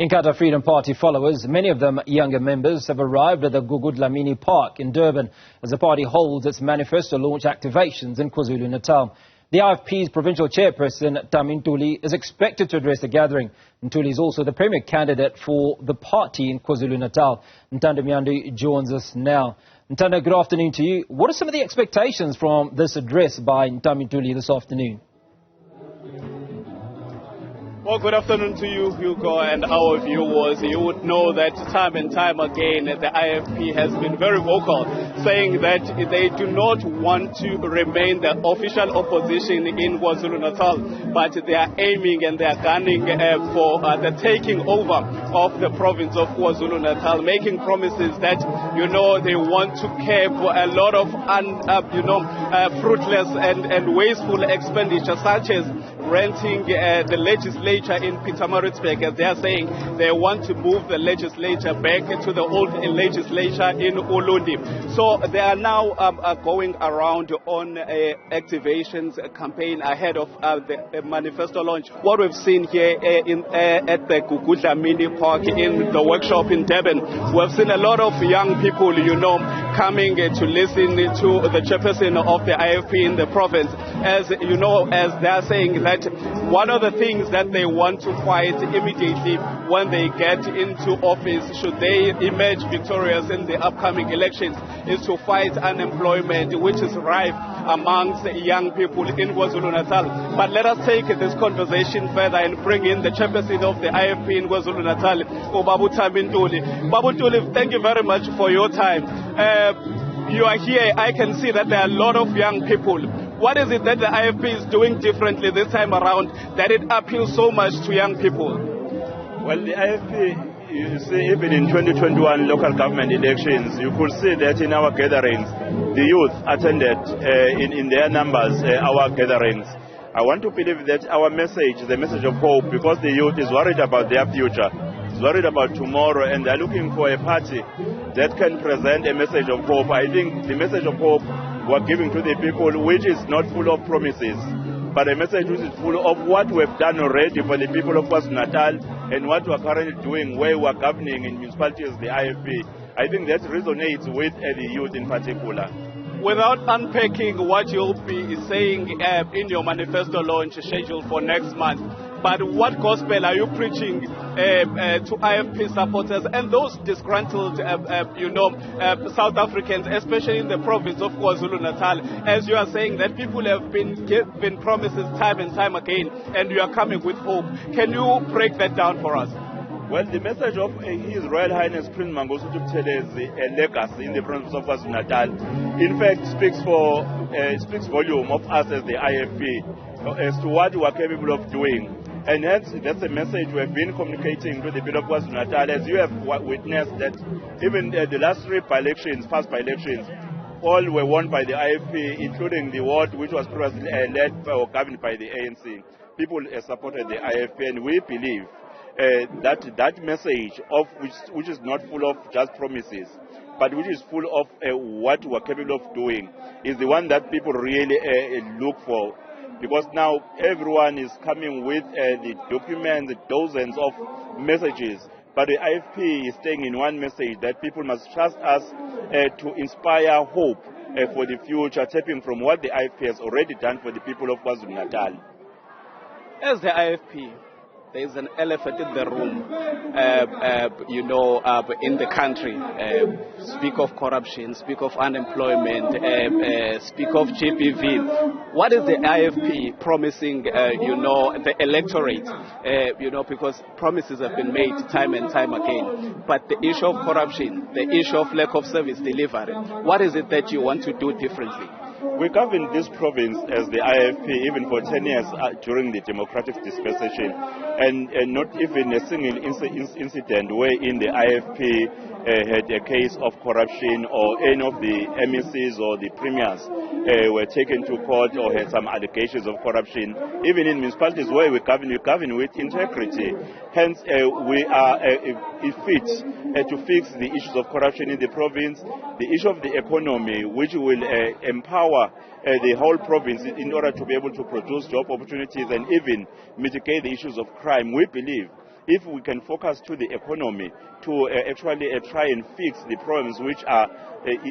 Inkatha Freedom Party followers, many of them younger members, have arrived at the Dlamini Park in Durban as the party holds its manifesto launch activations in KwaZulu-Natal. The IFP's Provincial Chairperson, Thami Ntuli, is expected to address the gathering. Ntuli is also the Premier candidate for the party in KwaZulu-Natal. Ntando Mnyandu joins us now. Ntando, good afternoon to you. What are some of the expectations from this address by Thami Ntuli this afternoon? Well, good afternoon to you, Hugo, and our viewers. You would know that time and time again, the IFP has been very vocal, saying that they do not want to remain the official opposition in KwaZulu-Natal, but they are aiming and they are gunning for the taking over of the province of KwaZulu-Natal, making promises that, they want to curb a lot of, fruitless and wasteful expenditure, such as renting the legislature in Pietermaritzburg, as they are saying they want to move the legislature back to the old legislature in Ulundi. So they are now going around on activations campaign ahead of the manifesto launch. What we've seen here at the Dlamini Park in the workshop in Durban, we've seen a lot of young people, coming to listen to the chairperson of the IFP in the province. As they are saying that one of the things that they want to fight immediately when they get into office, should they emerge victorious in the upcoming elections, is to fight unemployment, which is rife amongst young people in KwaZulu-Natal. But let us take this conversation further and bring in the chairperson of the IFP in KwaZulu-Natal, Thami Ntuli. Ntuli, thank you very much for your time. You are here. I can see that there are a lot of young people. What is it that the IFP is doing differently this time around that it appeals so much to young people? Well, the IFP, you see, even in 2021 local government elections, you could see that in our gatherings, the youth attended in their numbers our gatherings. I want to believe that our message is a message of hope, because the youth is worried about their future, is worried about tomorrow, and they're looking for a party that can present a message of hope. I think the message of hope we're giving to the people, which is not full of promises, but a message which is full of what we've done already for the people of KwaZulu-Natal and what we're currently doing where we're governing in municipalities, the IFP. I think that resonates with the youth in particular. Without unpacking what you'll be saying in your manifesto launch scheduled for next month, but what gospel are you preaching to IFP supporters and those disgruntled, South Africans, especially in the province of KwaZulu-Natal, as you are saying that people have been given promises time and time again, and you are coming with hope? Can you break that down for us? Well, the message of His Royal Highness Prince Mangosuthu Buthelezi legacy in the province of KwaZulu-Natal, in fact, speaks volume of us as the IFP as to what we are capable of doing. And that's a message we have been communicating to the people of KwaZulu-Natal, as you have witnessed that even the last three past by-elections, all were won by the IFP, including the ward which was previously led or governed by the ANC. People supported the IFP, and we believe that message of which is not full of just promises, but which is full of what we're capable of doing, is the one that people really look for. Because now everyone is coming with the documents, dozens of messages, but the IFP is staying in one message, that people must trust us to inspire hope for the future, tapping from what the IFP has already done for the people of KwaZulu-Natal. As the IFP, there is an elephant in the room, in the country. Speak of corruption, speak of unemployment, speak of GBV. What is the IFP promising, the electorate? Because promises have been made time and time again. But the issue of corruption, the issue of lack of service delivery, what is it that you want to do differently? We governed this province as the IFP even for 10 years during the democratic dispensation, and not even a single incident wherein the IFP had a case of corruption or any of the MECs or the premiers were taken to court or had some allegations of corruption. Even in municipalities where we govern with integrity. Hence, we are fit to fix the issues of corruption in the province, the issue of the economy, which will empower the whole province in order to be able to produce job opportunities and even mitigate the issues of crime. We believe if we can focus to the economy to actually try and fix the problems which are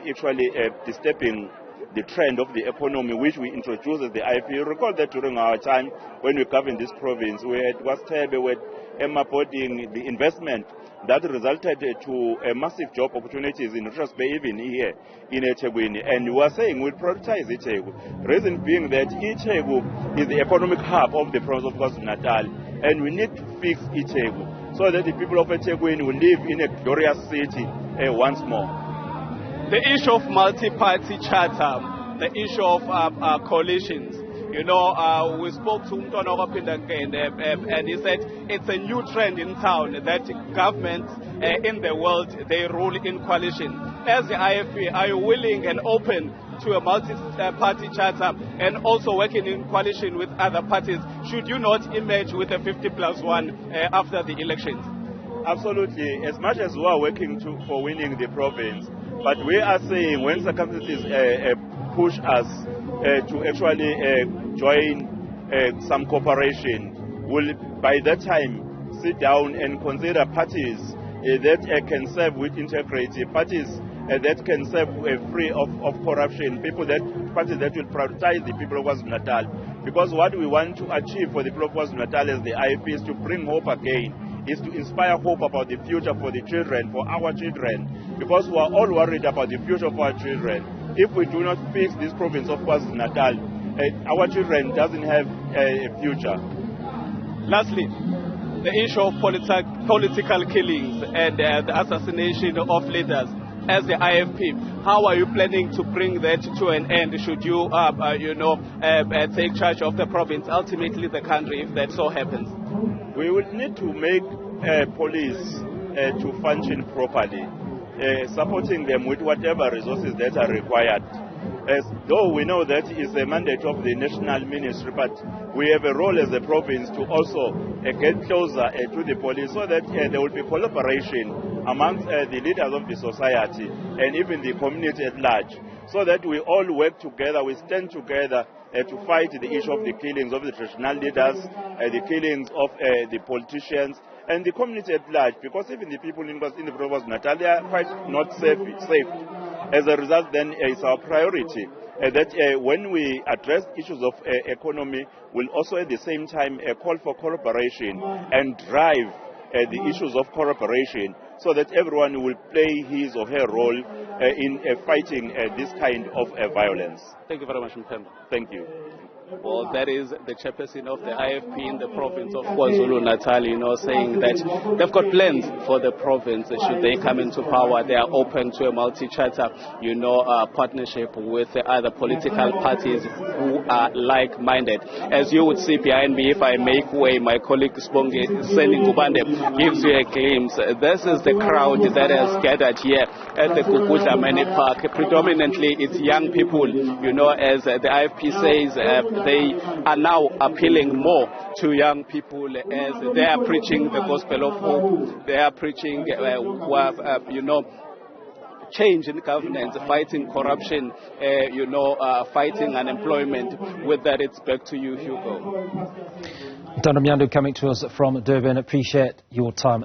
actually disturbing the trend of the economy, which we introduced as the IFP. You recall that during our time when we governed this province, we had Wastebe, we had Emma-Boarding, the investment that resulted to massive job opportunities in Richards Bay, even here in eThekwini. And we are saying we'll prioritize eThekwini. Reason being that eThekwini is the economic hub of the province of KwaZulu-Natal, and we need to fix eThekwini so that the people of eThekwini will live in a glorious city once more. The issue of multi-party charter, the issue of coalitions. You know, we spoke to Ntando Mnyandu and he said it's a new trend in town that governments in the world, they rule in coalition. As the IFP, are you willing and open to a multi-party charter and also working in coalition with other parties? Should you not emerge with a 50+1 after the elections? Absolutely. As much as we are working for winning the province, but we are saying when circumstances push us to actually join some cooperation, we'll by that time sit down and consider parties that can serve with integrity, parties that can serve free of corruption, parties that will prioritize the people of KwaZulu-Natal. Because what we want to achieve for the people of KwaZulu-Natal as the IFP is to bring hope again, is to inspire hope about the future for the children, for our children, because we are all worried about the future of our children. If we do not fix this province of KwaZulu-Natal, our children doesn't have a future. Lastly, the issue of political killings and the assassination of leaders. As the IFP, how are you planning to bring that to an end? Should you, take charge of the province, ultimately the country, if that so happens? We will need to make police to function properly, supporting them with whatever resources that are required. Though we know that is a mandate of the national ministry, but we have a role as a province to also get closer to the police so that there will be collaboration amongst the leaders of the society and even the community at large, so that we all work together, we stand together to fight the issue of the killings of the traditional leaders, the killings of the politicians, and the community at large, because even the people in the province of Natal, they are quite not safe. As a result, then it's our priority that when we address issues of economy, we'll also at the same time call for cooperation and drive the issues of cooperation so that everyone will play his or her role in fighting this kind of violence. Thank you very much, Mpemba. Thank you. Well, that is the chairperson of the IFP in the province of KwaZulu-Natal, saying that they've got plans for the province. Should they come into power, they are open to a multi-charter, partnership with other political parties who are like-minded. As you would see behind me, if I make way, my colleague Sibonge Ngubane gives you a glimpse. This is the crowd that has gathered here at the Gugu Dlamini Park. Predominantly, it's young people, as the IFP says, they are now appealing more to young people as they are preaching the gospel of hope. They are preaching, change in governance, fighting corruption, fighting unemployment. With that, it's back to you, Hugo. Ntando Mnyandu coming to us from Durban. Appreciate your time.